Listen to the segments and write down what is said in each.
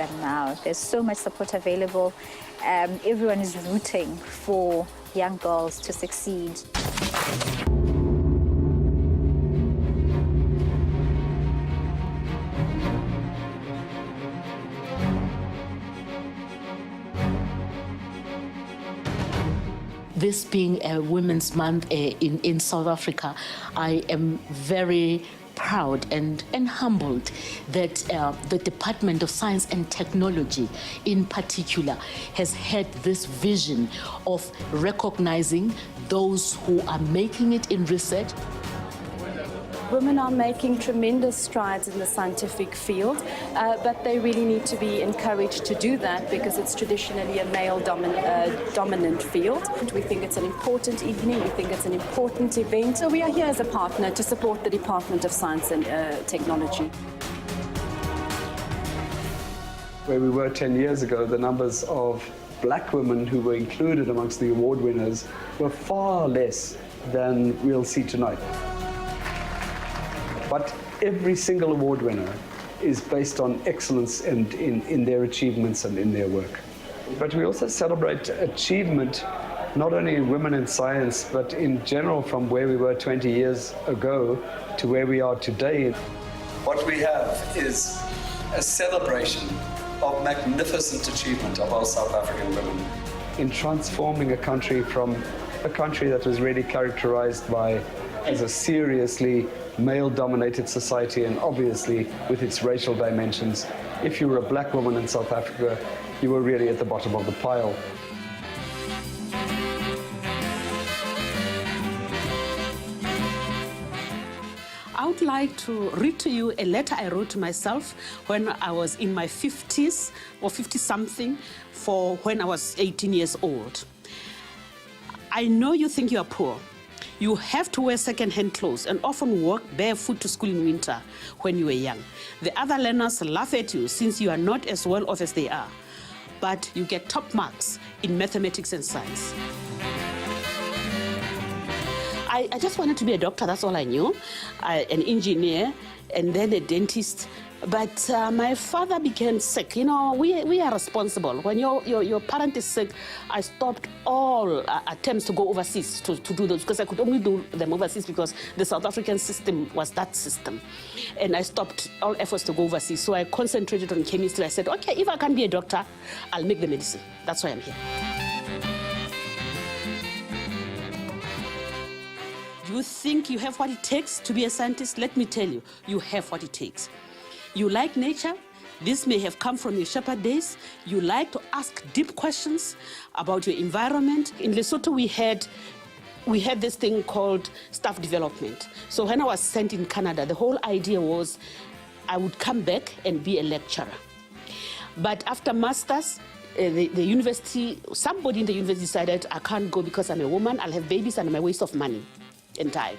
than now. There's so much support available. Everyone is rooting for young girls to succeed. This being a Women's Month in South Africa, I am very proud and humbled that the Department of Science and Technology in particular has had this vision of recognizing those who are making it in research. Women are making tremendous strides in the scientific field, but they really need to be encouraged to do that because it's traditionally a male-dominant field. We think it's an important evening, we think it's an important event, so we are here as a partner to support the Department of Science and Technology. Where we were 10 years ago, the numbers of black women who were included amongst the award winners were far less than we'll see tonight. But every single award winner is based on excellence and in their achievements and in their work. But we also celebrate achievement, not only in women in science, but in general from where we were 20 years ago to where we are today. What we have is a celebration of magnificent achievement of our South African women in transforming a country from a country that was really characterized by as a seriously male-dominated society, and obviously with its racial dimensions. If you were a black woman in South Africa, you were really at the bottom of the pile. I would like to read to you a letter I wrote to myself when I was in my 50s or 50-something, for when I was 18 years old. I know you think you are poor. You have to wear second-hand clothes and often walk barefoot to school in winter when you were young. The other learners laugh at you since you are not as well off as they are. But you get top marks in mathematics and science. I just wanted to be a doctor, that's all I knew. An engineer, and then a dentist. But my father became sick. You know, we are responsible. When your parent is sick, I stopped all attempts to go overseas to do those, because I could only do them overseas because the South African system was that system. And I stopped all efforts to go overseas. So I concentrated on chemistry. I said, okay, if I can be a doctor, I'll make the medicine. That's why I'm here. You think you have what it takes to be a scientist? Let me tell you, you have what it takes. You like nature. This may have come from your shepherd days. You like to ask deep questions about your environment. In Lesotho, we had this thing called staff development. So when I was sent in Canada, the whole idea was I would come back and be a lecturer. But after masters, the university, somebody in the university decided I can't go because I'm a woman, I'll have babies and I'm a waste of money and time.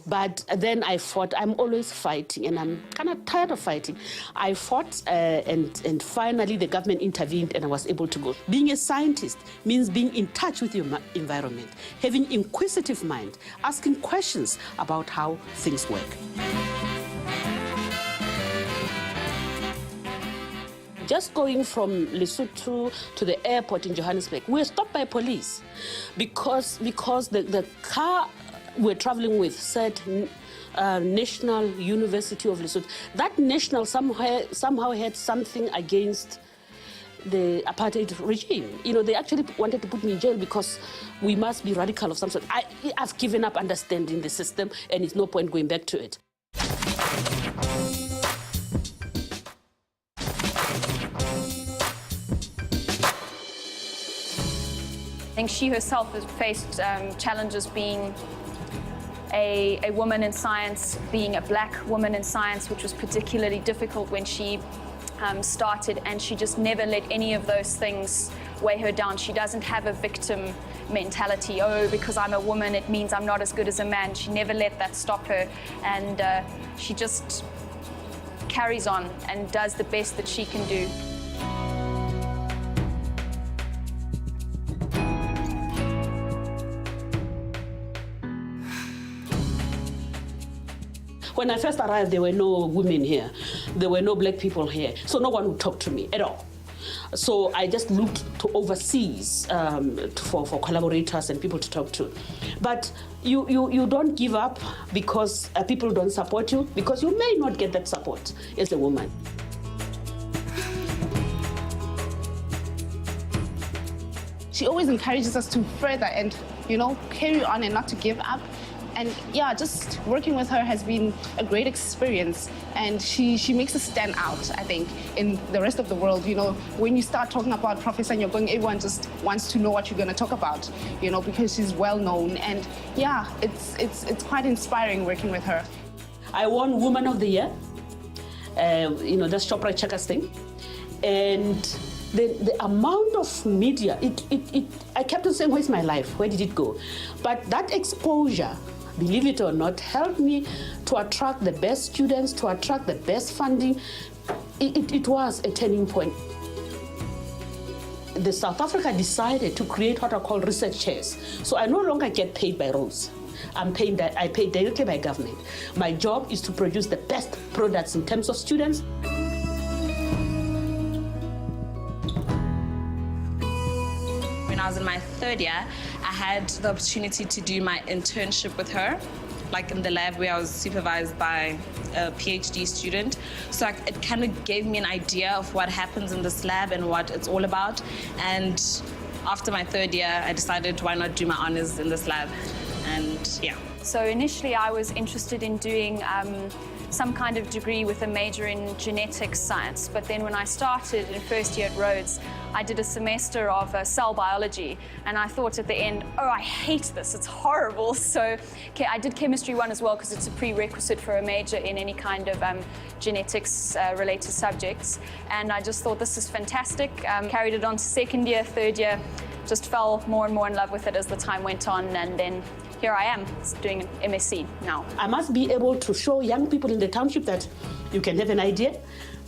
But then I fought. I'm always fighting, and I'm kind of tired of fighting. I fought, and finally the government intervened, and I was able to go. Being a scientist means being in touch with your environment, having inquisitive mind, asking questions about how things work. Just going from Lesotho to the airport in Johannesburg, we were stopped by police because the car we're traveling with said National University of Lesotho. That national somehow had something against the apartheid regime. You know, they actually wanted to put me in jail because we must be radical of some sort. I've given up understanding the system, and it's no point going back to it. I think she herself has faced challenges being a woman in science, being a black woman in science, which was particularly difficult when she started, and she just never let any of those things weigh her down. She doesn't have a victim mentality. Oh, because I'm a woman, it means I'm not as good as a man. She never let that stop her, and she just carries on and does the best that she can do. When I first arrived, there were no women here. There were no black people here. So no one would talk to me at all. So I just looked to overseas for collaborators and people to talk to. But you don't give up because people don't support you, because you may not get that support as a woman. She always encourages us to further and, carry on and not to give up. And yeah, just working with her has been a great experience. And she makes us stand out, I think, in the rest of the world. When you start talking about Professor Nyogong, everyone just wants to know what you're going to talk about, because she's well known. And yeah, it's quite inspiring working with her. I won Woman of the Year, that's Chopra Checkers thing. And the amount of media, I kept on saying, where's my life? Where did it go? But that exposure, believe it or not, helped me to attract the best students, to attract the best funding. It was a turning point. The South Africa decided to create what are called research chairs. So I no longer get paid by Rhodes. I pay directly by government. My job is to produce the best products in terms of students. When I was in my third year, I had the opportunity to do my internship with her, like in the lab where I was supervised by a PhD student. So it kind of gave me an idea of what happens in this lab and what it's all about. And after my third year, I decided why not do my honors in this lab. And yeah. So initially I was interested in doing some kind of degree with a major in genetics science. But then when I started in first year at Rhodes, I did a semester of cell biology, and I thought at the end, oh, I hate this, it's horrible. So I did chemistry 1 as well, because it's a prerequisite for a major in any kind of genetics related subjects. And I just thought, this is fantastic. Carried it on to second year, third year, just fell more and more in love with it as the time went on, and then here I am doing an MSc now. I must be able to show young people in the township that you can have an idea,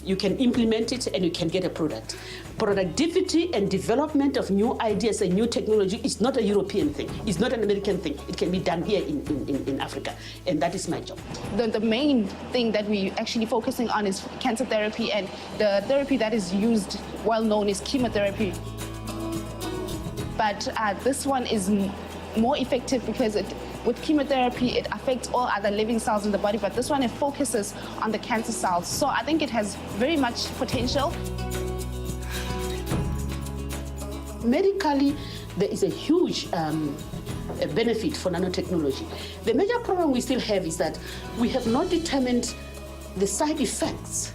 you can implement it, and you can get a product. Productivity and development of new ideas and new technology is not a European thing. It's not an American thing. It can be done here in Africa, and that is my job. The main thing that we're actually focusing on is cancer therapy, and the therapy that is used, well known, is chemotherapy. But this one is more effective because with chemotherapy, it affects all other living cells in the body, but this one, it focuses on the cancer cells. So I think it has very much potential. Medically, there is a huge benefit for nanotechnology. The major problem we still have is that we have not determined the side effects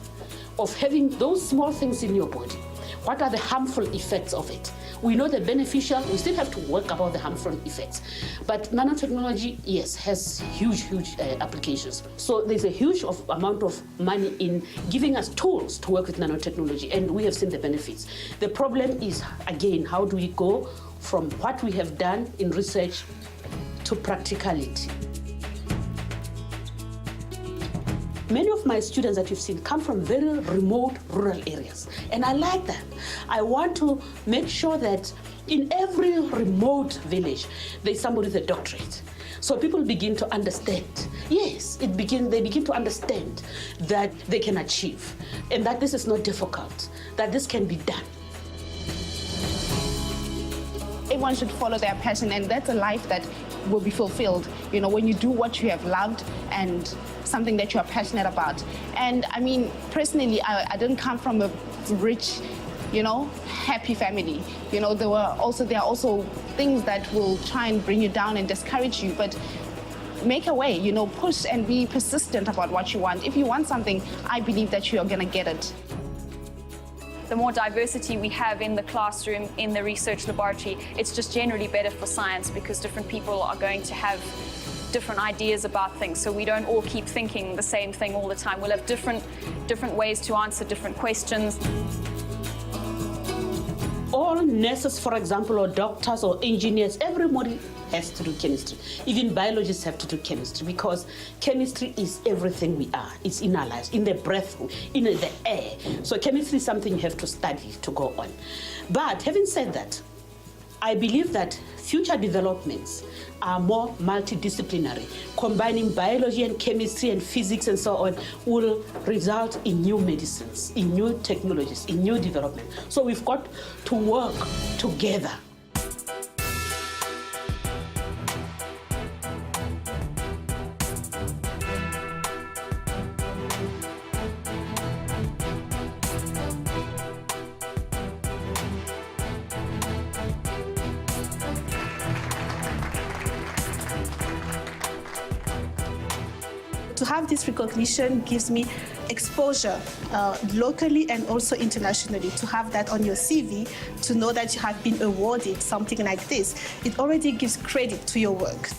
of having those small things in your body. What are the harmful effects of it? We know the beneficial, we still have to work about the harmful effects. But nanotechnology, yes, has huge applications. So there's a huge amount of money in giving us tools to work with nanotechnology, and we have seen the benefits. The problem is, again, how do we go from what we have done in research to practicality? Many of my students that you've seen come from very remote rural areas, and I like that. I want to make sure that in every remote village, there's somebody with a doctorate. So people begin to understand. Yes, they begin to understand that they can achieve, and that this is not difficult, that this can be done. Everyone should follow their passion, and that's a life that will be fulfilled, when you do what you have loved and something that you are passionate about. And I mean, personally, I didn't come from a rich, happy family. There are also things that will try and bring you down and discourage you, but make a way, push and be persistent about what you want. If you want something, I believe that you are gonna get it. The more diversity we have in the classroom, in the research laboratory, it's just generally better for science, because different people are going to have different ideas about things. So we don't all keep thinking the same thing all the time. We'll have different ways to answer different questions. All nurses, for example, or doctors or engineers, everybody has to do chemistry. Even biologists have to do chemistry, because chemistry is everything we are. It's in our lives, in the breath, in the air. So chemistry is something you have to study to go on. But having said that, I believe that future developments are more multidisciplinary. Combining biology and chemistry and physics and so on will result in new medicines, in new technologies, in new development. So we've got to work together. To have this recognition gives me exposure locally and also internationally. To have that on your CV, to know that you have been awarded something like this, it already gives credit to your work.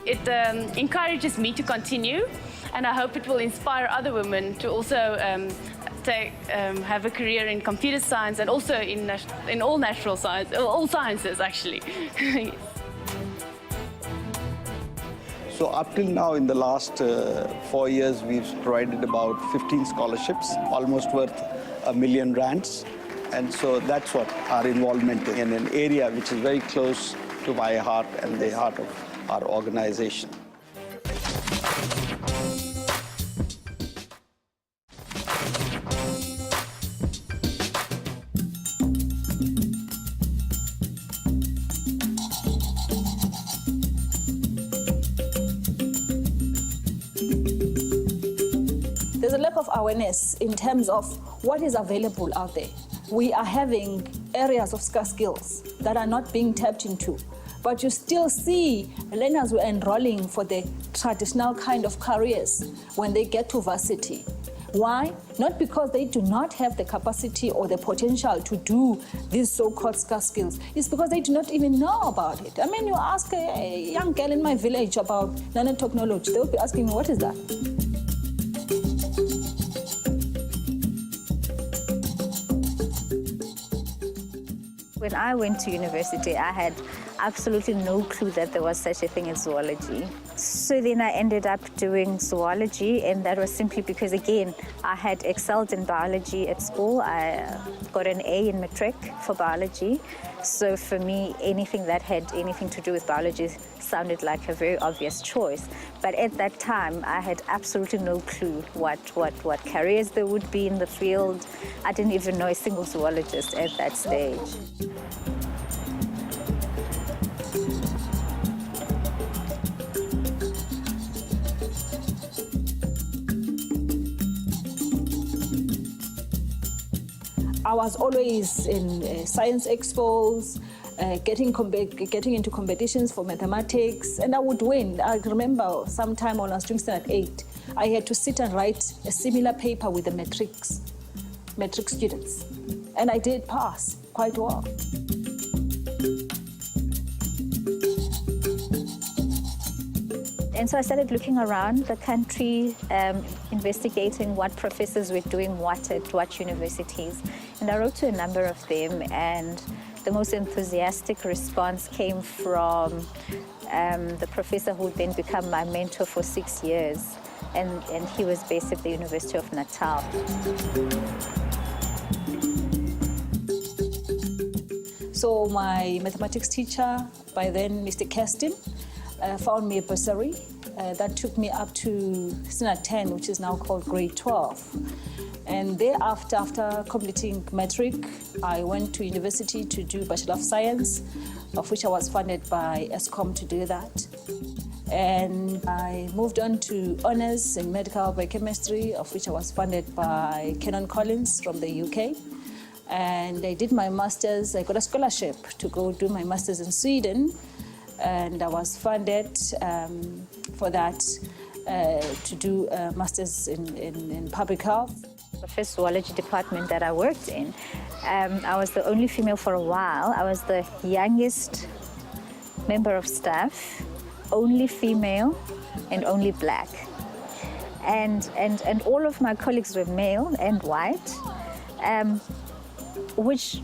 It encourages me to continue, and I hope it will inspire other women to also have a career in computer science and also in all natural science, all sciences actually. Yes. So up till now, in the last 4 years, we've provided about 15 scholarships, almost worth R1 million. And so that's what our involvement in an area which is very close to my heart and the heart of our organization. There's a lack of awareness in terms of what is available out there. We are having areas of scarce skills that are not being tapped into, but you still see learners who are enrolling for the traditional kind of careers when they get to varsity. Why? Not because they do not have the capacity or the potential to do these so-called scarce skills. It's because they do not even know about it. I mean, you ask a young girl in my village about nanotechnology, they will be asking me, what is that? When I went to university, I had absolutely no clue that there was such a thing as zoology. So then I ended up doing zoology, and that was simply because, again, I had excelled in biology at school. I got an A in matric for biology. So for me, anything that had anything to do with biology sounded like a very obvious choice. But at that time, I had absolutely no clue what careers there would be in the field. I didn't even know a single zoologist at that stage. I was always in science expos, getting into competitions for mathematics, and I would win. I remember sometime when I was doing standard 8, I had to sit and write a similar paper with the matric students, and I did pass quite well. And so I started looking around the country, investigating what professors were doing what at what universities. And I wrote to a number of them, and the most enthusiastic response came from the professor who would then become my mentor for 6 years. And he was based at the University of Natal. So my mathematics teacher, by then Mr. Keston, found me a bursary that took me up to standard 10, which is now called grade 12. And thereafter, after completing matric, I went to university to do Bachelor of Science, of which I was funded by ESCOM to do that. And I moved on to honours in medical biochemistry, of which I was funded by Canon Collins from the UK. And I did my master's. I got a scholarship to go do my master's in Sweden, and I was funded for that to do a master's in public health. The first zoology department that I worked in, I was the only female for a while. I was the youngest member of staff, only female and only black. And all of my colleagues were male and white, which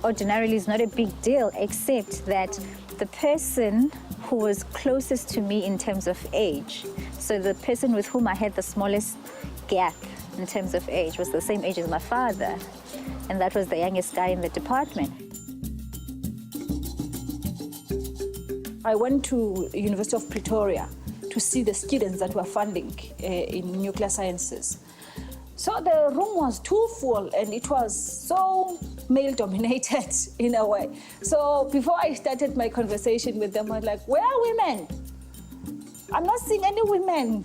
ordinarily is not a big deal, except that the person who was closest to me in terms of age, so the person with whom I had the smallest gap in terms of age, was the same age as my father, and that was the youngest guy in the department. I went to University of Pretoria to see the students that were funding in nuclear sciences. So the room was too full and it was so male-dominated in a way. So before I started my conversation with them, I was like, where are women? I'm not seeing any women.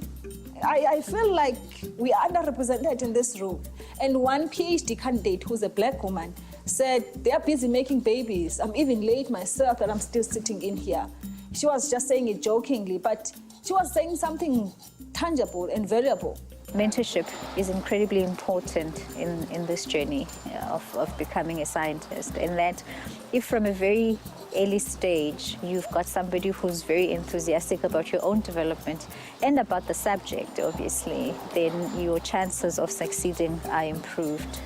I feel like we are underrepresented in this room. And one PhD candidate who's a black woman said, they are busy making babies. I'm even late myself and I'm still sitting in here. She was just saying it jokingly, but she was saying something tangible and valuable. Mentorship is incredibly important in this journey of becoming a scientist, in that if from a very early stage you've got somebody who's very enthusiastic about your own development and about the subject, obviously, then your chances of succeeding are improved.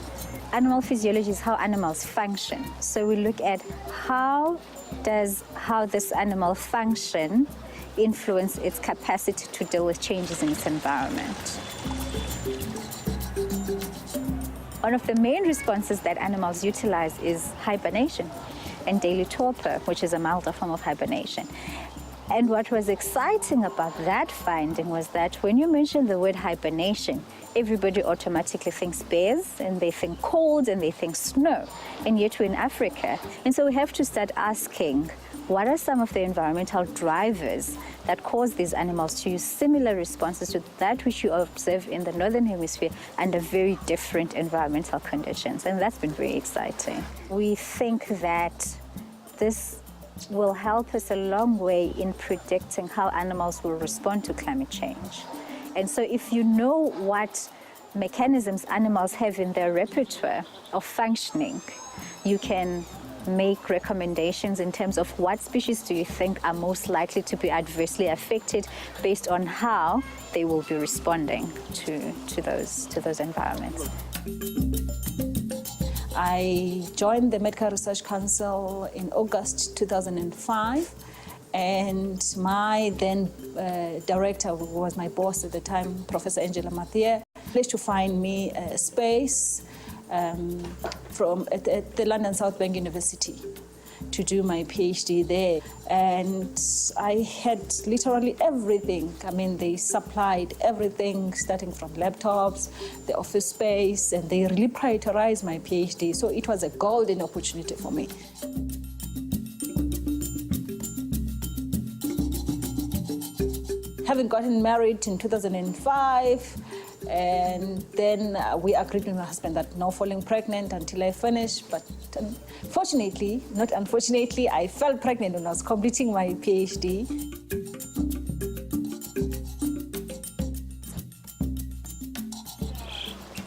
Animal physiology is how animals function. So we look at how this animal function influence its capacity to deal with changes in its environment. One of the main responses that animals utilize is hibernation and daily torpor, which is a milder form of hibernation. And what was exciting about that finding was that when you mention the word hibernation, everybody automatically thinks bears, and they think cold, and they think snow. And yet we're in Africa. And so we have to start asking, what are some of the environmental drivers that cause these animals to use similar responses to that which you observe in the Northern Hemisphere under very different environmental conditions? And that's been very exciting. We think that this will help us a long way in predicting how animals will respond to climate change. And so if you know what mechanisms animals have in their repertoire of functioning, you can make recommendations in terms of what species do you think are most likely to be adversely affected based on how they will be responding to those environments. I joined the Medical Research Council in August 2005, and my then director, who was my boss at the time, Professor Angela Mathieu, managed to find me a space at the London South Bank University to do my PhD there. And I had literally everything. I mean, they supplied everything, starting from laptops, the office space, and they really prioritized my PhD. So it was a golden opportunity for me. Having gotten married in 2005, and then we agreed with my husband that no falling pregnant until I finish. But fortunately, not unfortunately, I fell pregnant when I was completing my PhD.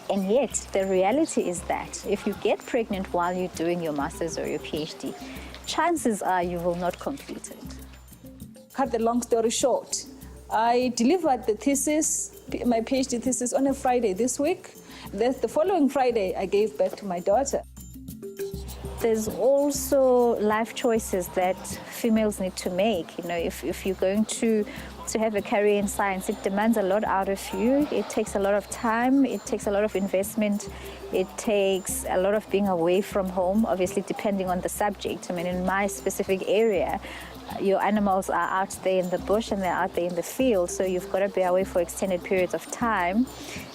And yet, the reality is that if you get pregnant while you're doing your master's or your PhD, chances are you will not complete it. Cut the long story short, I delivered the thesis, my PhD thesis, on a Friday this week. The following Friday, I gave birth to my daughter. There's also life choices that females need to make. You know, if you're going to have a career in science, it demands a lot out of you. It takes a lot of time. It takes a lot of investment. It takes a lot of being away from home, obviously depending on the subject. I mean, in my specific area, your animals are out there in the bush and they're out there in the field, so you've got to be away for extended periods of time.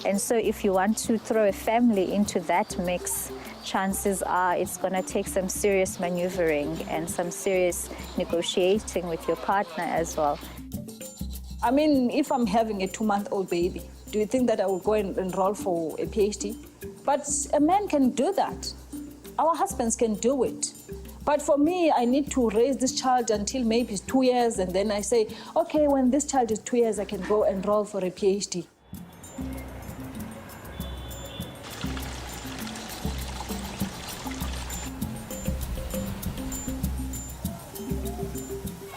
And so if you want to throw a family into that mix, chances are it's going to take some serious maneuvering and some serious negotiating with your partner as well. I mean, if I'm having a 2-month-old baby, do you think that I will go and enroll for a PhD? But a man can do that. Our husbands can do it. But for me, I need to raise this child until maybe 2 years, and then I say, okay, when this child is 2 years, I can go enroll for a PhD.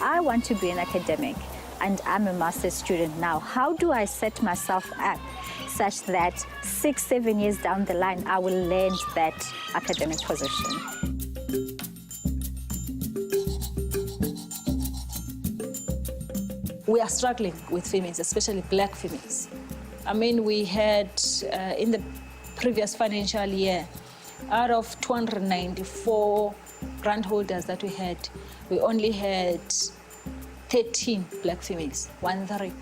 I want to be an academic, and I'm a master's student now. How do I set myself up such that 6-7 years down the line, I will land that academic position? we are struggling with females, especially black females. I mean, we had, in the previous financial year, out of 294 grant holders that we had, we only had 13 black females, 13.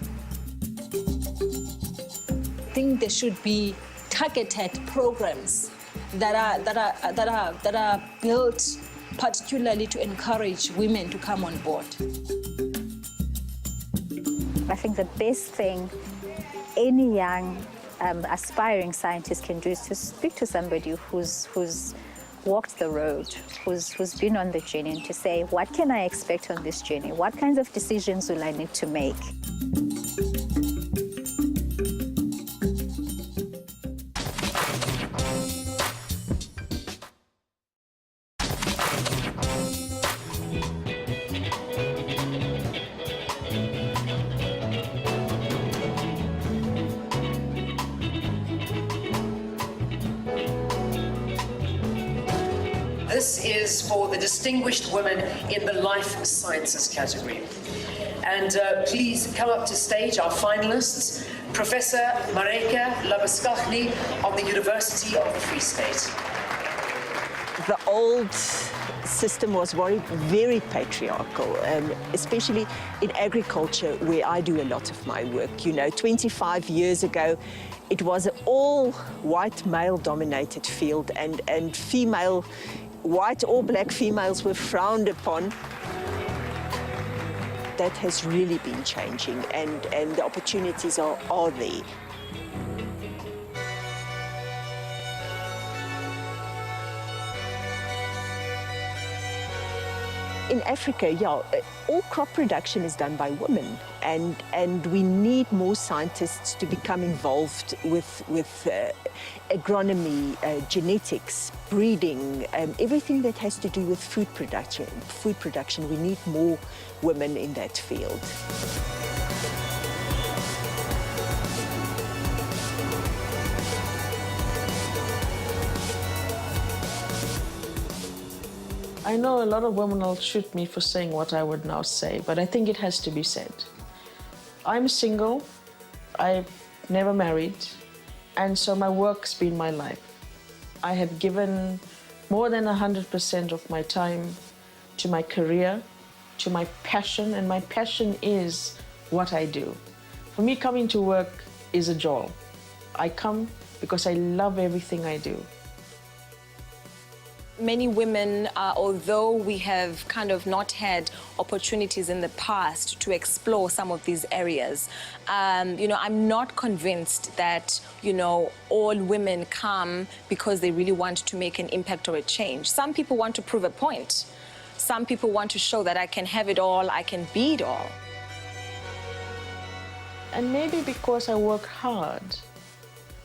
I think there should be targeted programs that are built particularly to encourage women to come on board. I think the best thing any young aspiring scientist can do is to speak to somebody who's walked the road, who's been on the journey, and to say, what can I expect on this journey? What kinds of decisions will I need to make? This is for the distinguished women in the life sciences category. And please come up to stage, our finalists, Professor Mareka Labaskachny of the University of the Free State. The old system was very patriarchal, especially in agriculture, where I do a lot of my work. You know, 25 years ago, it was an all-white male-dominated field, and female, white or black females were frowned upon. That has really been changing, and the opportunities are there. In Africa, yeah, all crop production is done by women, and we need more scientists to become involved with agronomy, genetics, breeding, everything that has to do with food production. We need more women in that field. I know a lot of women will shoot me for saying what I would now say, but I think it has to be said. I'm single, I've never married, and so my work's been my life. I have given more than 100% of my time to my career, to my passion, and my passion is what I do. For me, coming to work is a joy. I come because I love everything I do. Many women, although we have kind of not had opportunities in the past to explore some of these areas, I'm not convinced that, all women come because they really want to make an impact or a change. Some people want to prove a point. Some people want to show that I can have it all, I can be it all. And maybe because I work hard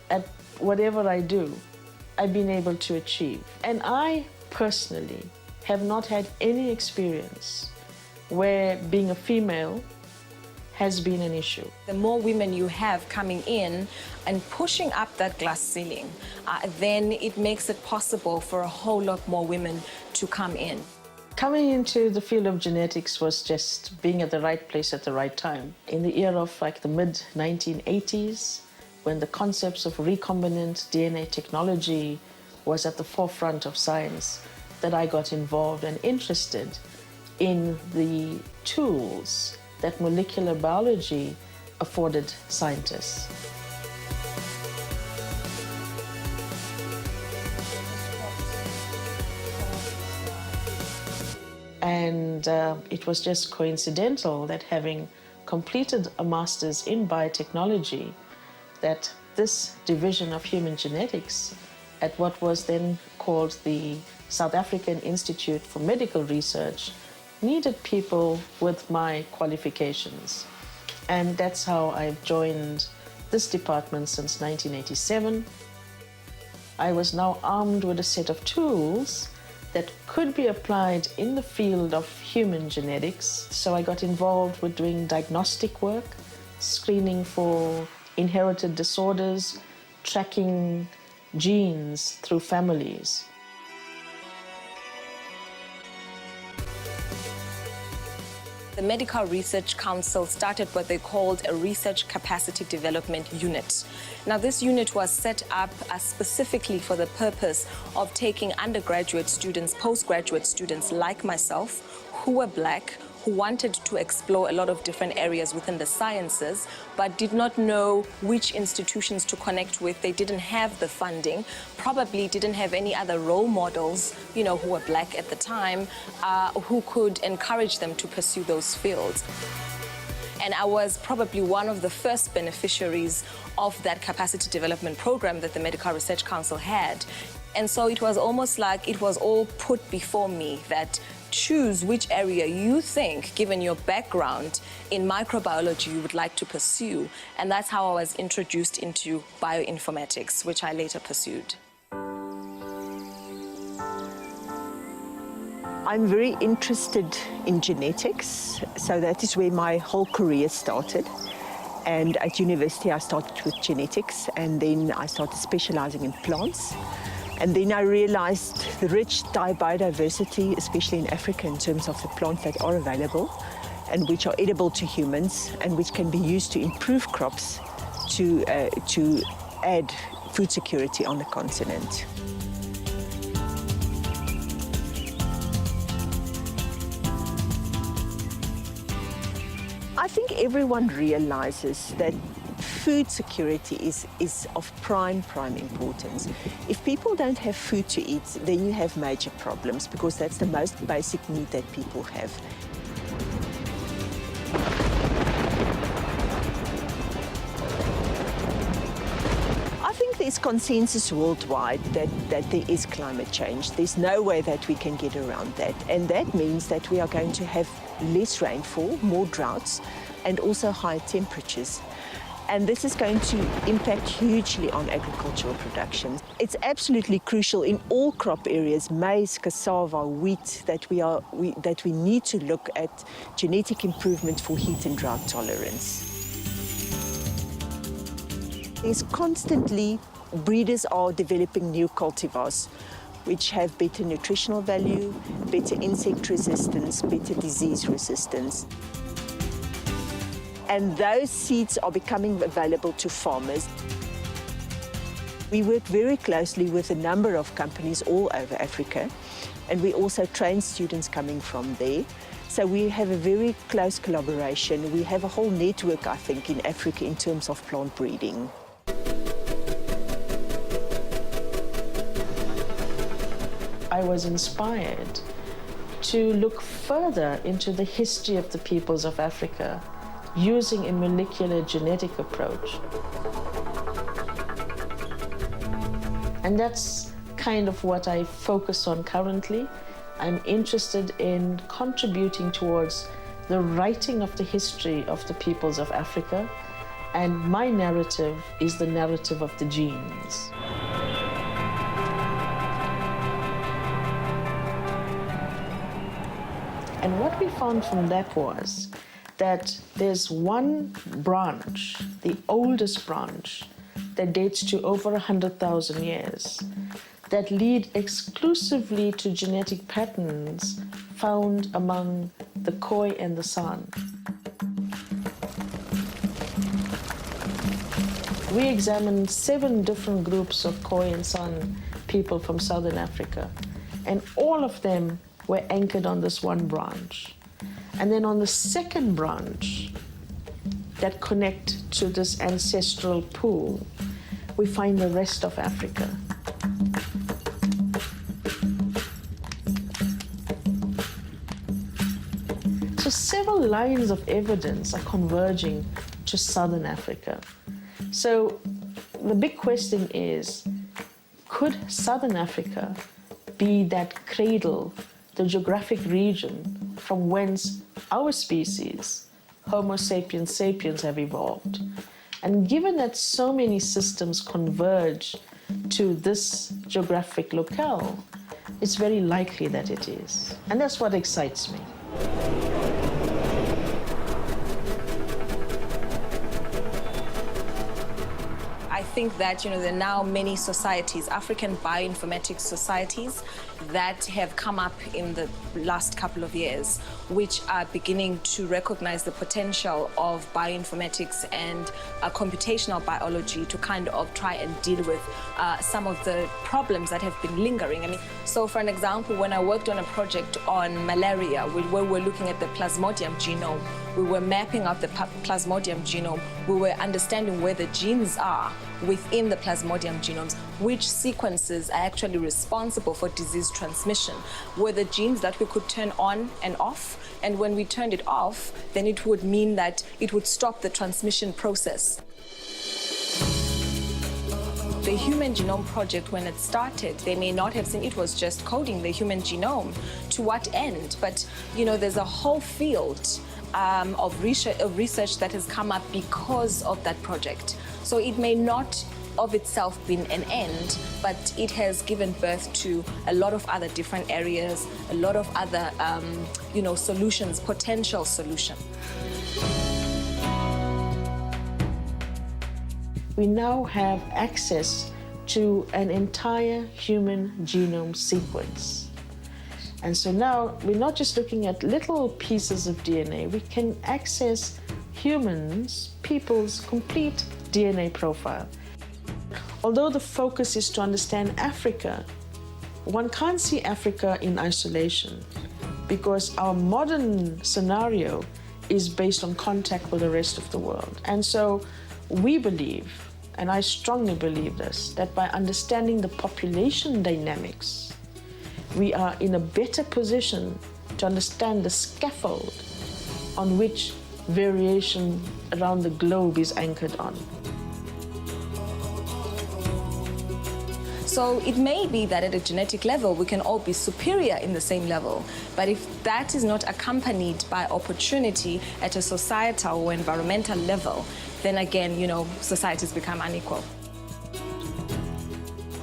at whatever I do, I've been able to achieve. And I personally have not had any experience where being a female has been an issue. The more women you have coming in and pushing up that glass ceiling, then it makes it possible for a whole lot more women to come in. Coming into the field of genetics was just being at the right place at the right time. In the era of the mid-1980s, when the concepts of recombinant DNA technology was at the forefront of science, that I got involved and interested in the tools that molecular biology afforded scientists. And it was just coincidental that, having completed a master's in biotechnology, that this division of human genetics at what was then called the South African Institute for Medical Research needed people with my qualifications. And that's how I've joined this department since 1987. I was now armed with a set of tools that could be applied in the field of human genetics. So I got involved with doing diagnostic work, screening for inherited disorders, tracking genes through families. The the Medical Research Council started what they called a Research Capacity Development Unit. Now, this unit was set up specifically for the purpose of taking undergraduate students, postgraduate students like myself, who were Black, who wanted to explore a lot of different areas within the sciences, but did not know which institutions to connect with. They didn't have the funding, probably didn't have any other role models, you know, who were Black at the time, who could encourage them to pursue those fields. And I was probably one of the first beneficiaries of that capacity development program that the Medical Research Council had. And so it was almost like it was all put before me that choose which area you think, given your background in microbiology, you would like to pursue. And that's how I was introduced into bioinformatics, which I later pursued. I'm very interested in genetics, so that is where my whole career started. And at university, I started with genetics, and then I started specializing in plants. And then I realized the rich biodiversity, especially in Africa, in terms of the plants that are available and which are edible to humans and which can be used to improve crops to add food security on the continent. I think everyone realizes that food security is of prime importance. If people don't have food to eat, then you have major problems, because that's the most basic need that people have. I think there's consensus worldwide that there is climate change. There's no way that we can get around that. And that means that we are going to have less rainfall, more droughts, and also higher temperatures. And this is going to impact hugely on agricultural production. It's absolutely crucial in all crop areas, maize, cassava, wheat, that we need to look at genetic improvement for heat and drought tolerance. There's constantly, breeders are developing new cultivars which have better nutritional value, better insect resistance, better disease resistance. And those seeds are becoming available to farmers. We work very closely with a number of companies all over Africa, and we also train students coming from there. So we have a very close collaboration. We have a whole network, I think, in Africa in terms of plant breeding. I was inspired to look further into the history of the peoples of Africa using a molecular genetic approach. And that's kind of what I focus on currently. I'm interested in contributing towards the writing of the history of the peoples of Africa, and my narrative is the narrative of the genes. And what we found from that was that there's one branch, the oldest branch, that dates to over 100,000 years, that lead exclusively to genetic patterns found among the Khoi and the San. We examined 7 different groups of Khoi and San people from Southern Africa, and all of them were anchored on this one branch. And then on the second branch that connect to this ancestral pool, we find the rest of Africa. So several lines of evidence are converging to Southern Africa. So the big question is, could Southern Africa be that cradle, the geographic region from whence our species, Homo sapiens sapiens, have evolved? And given that so many systems converge to this geographic locale, it's very likely that it is. And that's what excites me. I think that, there are now many societies, African bioinformatics societies, that have come up in the last couple of years, which are beginning to recognize the potential of bioinformatics and computational biology to kind of try and deal with some of the problems that have been lingering. I mean, so for an example, when I worked on a project on malaria, where we're looking at the Plasmodium genome, we were mapping out the Plasmodium genome, we were understanding where the genes are within the Plasmodium genomes, which sequences are actually responsible for disease transmission, were the genes that we could turn on and off, and when we turned it off, then it would mean that it would stop the transmission process. The Human Genome Project, when it started, they may not have seen it was just coding the human genome. To what end? But, you know, there's a whole field of research that has come up because of that project. So it may not of itself been an end, but it has given birth to a lot of other different areas, a lot of other, you know, solutions, potential solutions. We now have access to an entire human genome sequence. And so now we're not just looking at little pieces of DNA, we can access humans, people's complete DNA profile. Although the focus is to understand Africa, one can't see Africa in isolation because our modern scenario is based on contact with the rest of the world. And so we believe, and I strongly believe this, that by understanding the population dynamics, we are in a better position to understand the scaffold on which variation around the globe is anchored on. So it may be that at a genetic level, we can all be superior in the same level. But if that is not accompanied by opportunity at a societal or environmental level, then again, you know, societies become unequal.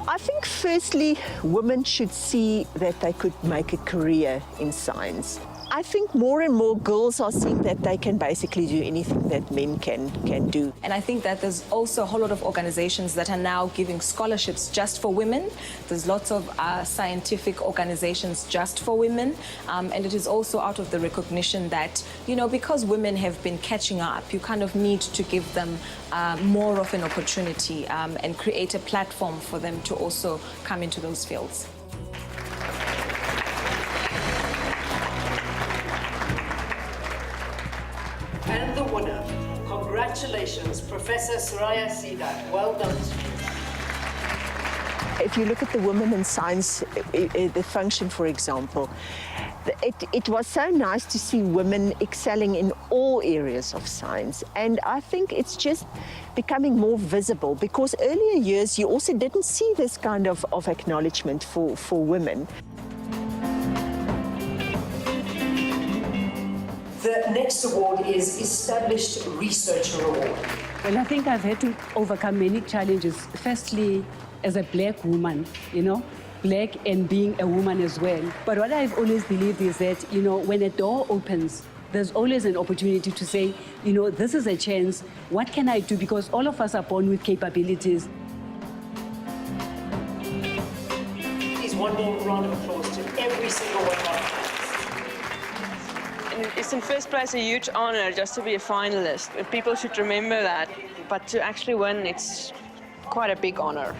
I think firstly, women should see that they could make a career in science. I think more and more girls are seeing that they can basically do anything that men can do. And I think that there's also a whole lot of organizations that are now giving scholarships just for women. There's lots of scientific organizations just for women. And it is also out of the recognition that, you know, because women have been catching up, you kind of need to give them more of an opportunity and create a platform for them to also come into those fields. And the winner, congratulations, Professor Soraya Sidat. Well done to you. If you look at the Women in Science, the function, for example, it was so nice to see women excelling in all areas of science. And I think it's just becoming more visible because earlier years you also didn't see this kind of acknowledgement for women. The next award is Established Researcher Award. Well, I think I've had to overcome many challenges. Firstly, as a black woman, you know, black and being a woman as well. But what I've always believed is that, you know, when a door opens, there's always an opportunity to say, you know, this is a chance. What can I do? Because all of us are born with capabilities. Please, one more round of applause to every single one of our panelists. It's in first place a huge honor just to be a finalist. People should remember that. But to actually win, it's quite a big honor.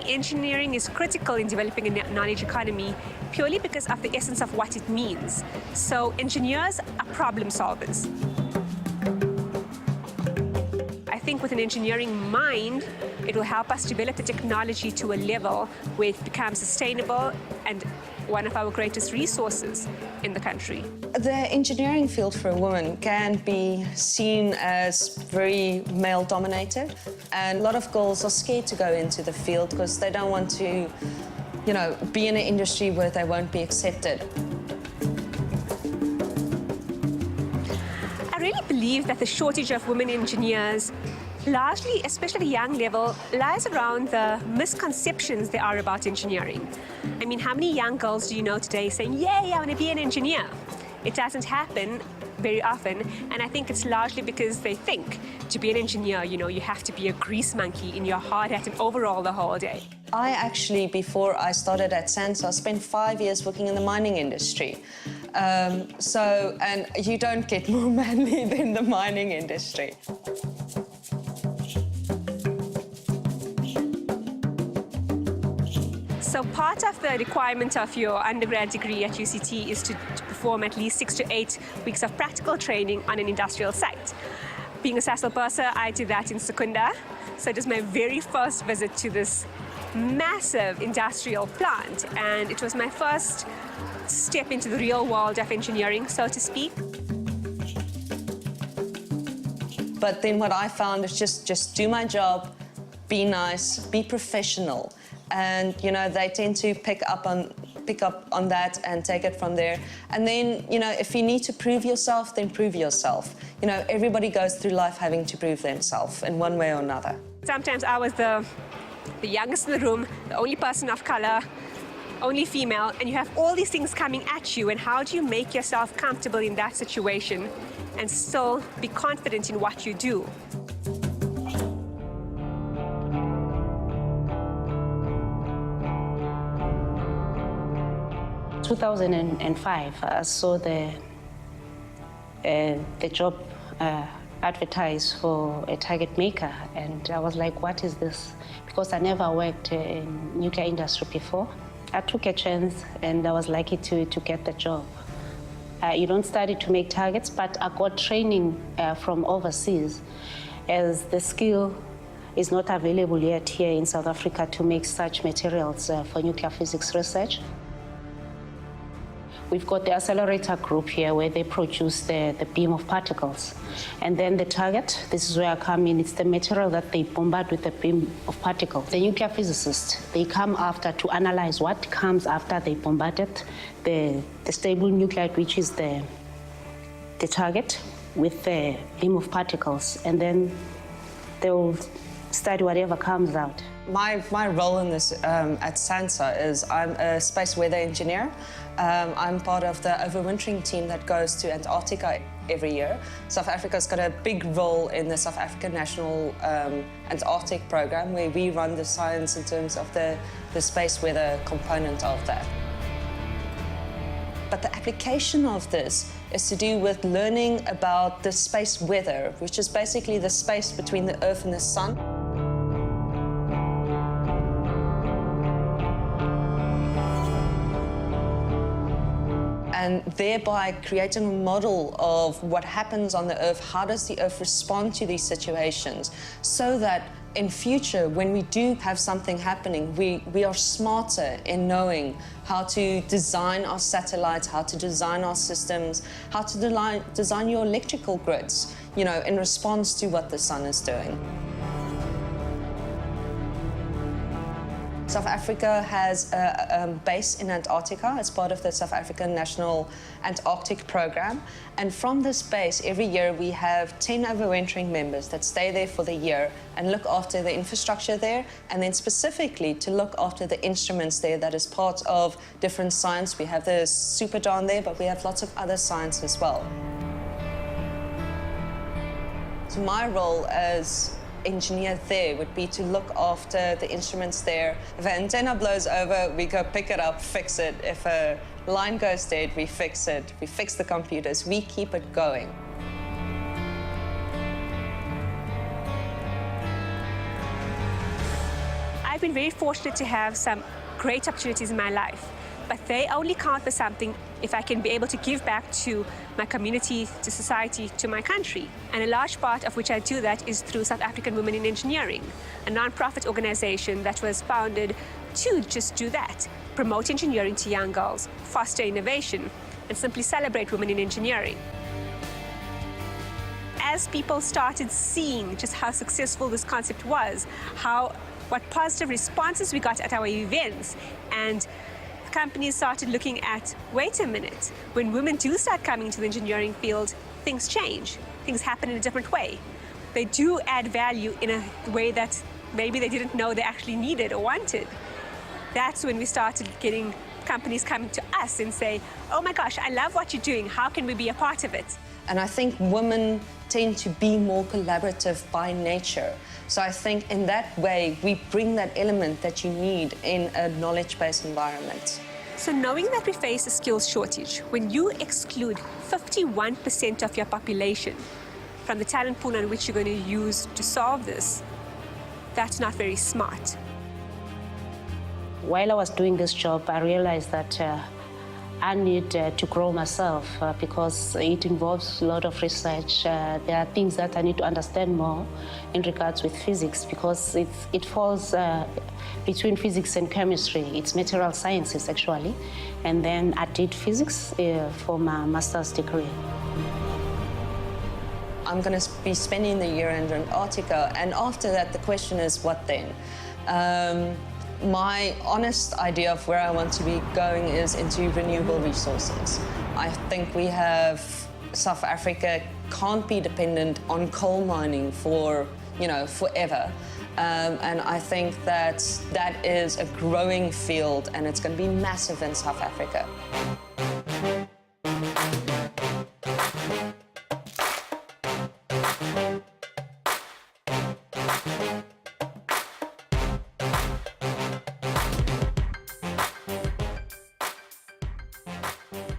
Engineering is critical in developing a knowledge economy purely because of the essence of what it means. So engineers are problem solvers. I think with an engineering mind, it will help us develop the technology to a level where it becomes sustainable and one of our greatest resources in the country. The engineering field for a woman can be seen as very male-dominated, and a lot of girls are scared to go into the field because they don't want to, you know, be in an industry where they won't be accepted. I really believe believe that the shortage of women engineers, largely, especially at a young level, lies around the misconceptions there are about engineering. I mean, how many young girls do you know today saying, yay, I want to be an engineer? It doesn't happen very often, and I think it's largely because they think to be an engineer, you have to be a grease monkey in your hard hat and overall the whole day. I actually, before I started at SANSA, spent 5 years working in the mining industry. And you don't get more manly than the mining industry. So part of the requirement of your undergrad degree at UCT is to perform at least 6 to 8 weeks of practical training on an industrial site. Being a Sasol purser, I did that in Secunda. So it was my very first visit to this massive industrial plant, and it was my first step into the real world of engineering, so to speak. But then what I found is just do my job, be nice, be professional. And, they tend to pick up on that and take it from there. And then, if you need to prove yourself, then prove yourself. Everybody goes through life having to prove themselves in one way or another. Sometimes I was the youngest in the room, the only person of color, only female, and you have all these things coming at you, and how do you make yourself comfortable in that situation and still be confident in what you do? 2005, I saw the job advertised for a target maker, and I was like, what is this? Because I never worked in nuclear industry before. I took a chance and I was lucky to get the job. You don't study to make targets, but I got training from overseas, as the skill is not available yet here in South Africa to make such materials for nuclear physics research. We've got the accelerator group here where they produce the beam of particles. And then the target, this is where I come in, it's the material that they bombard with the beam of particles. The nuclear physicists, they come after to analyze what comes after they bombarded the stable nuclide, which is the target, with the beam of particles. And then they'll study whatever comes out. My role in this at SANSA is I'm a space weather engineer. I'm part of the overwintering team that goes to Antarctica every year. South Africa's got a big role in the South African National Antarctic Program, where we run the science in terms of the space weather component of that. But the application of this is to do with learning about the space weather, which is basically the space between the Earth and the Sun. And thereby creating a model of what happens on the Earth, how does the Earth respond to these situations, so that in future, when we do have something happening, we are smarter in knowing how to design our satellites, how to design our systems, how to design your electrical grids, in response to what the sun is doing. South Africa has a base in Antarctica as part of the South African National Antarctic Program. And from this base, every year we have 10 overwintering members that stay there for the year and look after the infrastructure there, and then specifically to look after the instruments there that is part of different science. We have the Superdome there, but we have lots of other science as well. So my role as engineer there would be to look after the instruments there. If an antenna blows over, we go pick it up, fix it. If a line goes dead, we fix it. We fix the computers. We keep it going. I've been very fortunate to have some great opportunities in my life, but they only count for something if I can be able to give back to my community, to society, to my country. And a large part of which I do that is through South African Women in Engineering, a non-profit organization that was founded to just do that, promote engineering to young girls, foster innovation, and simply celebrate women in engineering. As people started seeing just how successful this concept was, what positive responses we got at our events, and companies started looking at, wait a minute, when women do start coming to the engineering field, things change. Things happen in a different way. They do add value in a way that maybe they didn't know they actually needed or wanted. That's when we started getting companies coming to us and say, oh my gosh, I love what you're doing. How can we be a part of it? And I think women tend to be more collaborative by nature. So I think in that way, we bring that element that you need in a knowledge-based environment. So knowing that we face a skills shortage, when you exclude 51% of your population from the talent pool on which you're going to use to solve this, that's not very smart. While I was doing this job, I realized that I need to grow myself because it involves a lot of research. There are things that I need to understand more in regards with physics because it falls between physics and chemistry. It's material sciences, actually. And then I did physics for my master's degree. I'm going to be spending the year in Antarctica, and after that, the question is, what then? My honest idea of where I want to be going is into renewable resources. I think we have, South Africa can't be dependent on coal mining for, forever. And I think that is a growing field and it's going to be massive in South Africa.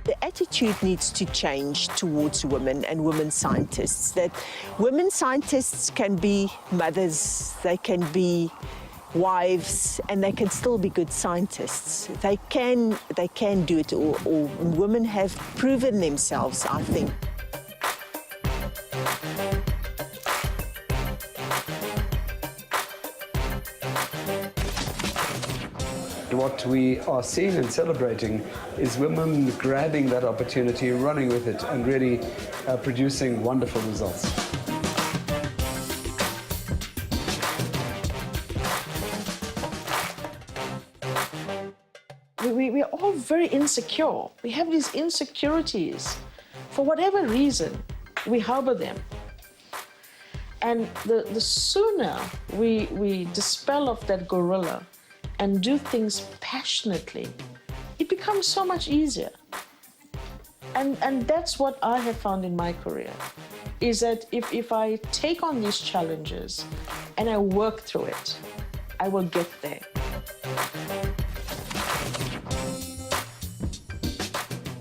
The attitude needs to change towards women and women scientists, that women scientists can be mothers, they can be wives, and they can still be good scientists. They can do it, or women have proven themselves, I think. What we are seeing and celebrating is women grabbing that opportunity, running with it, and really producing wonderful results. We're all very insecure. We have these insecurities. For whatever reason, we harbor them. And the sooner we dispel of that gorilla and do things passionately, it becomes so much easier. And that's what I have found in my career, is that if I take on these challenges and I work through it, I will get there.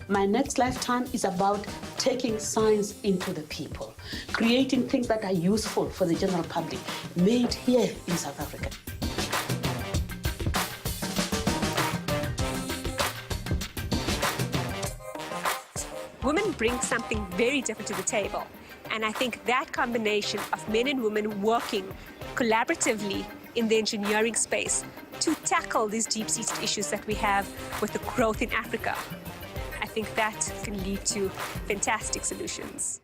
My next lifetime is about taking science into the people, creating things that are useful for the general public, made here in South Africa. Women bring something very different to the table. And I think that combination of men and women working collaboratively in the engineering space to tackle these deep-seated issues that we have with the growth in Africa, I think that can lead to fantastic solutions.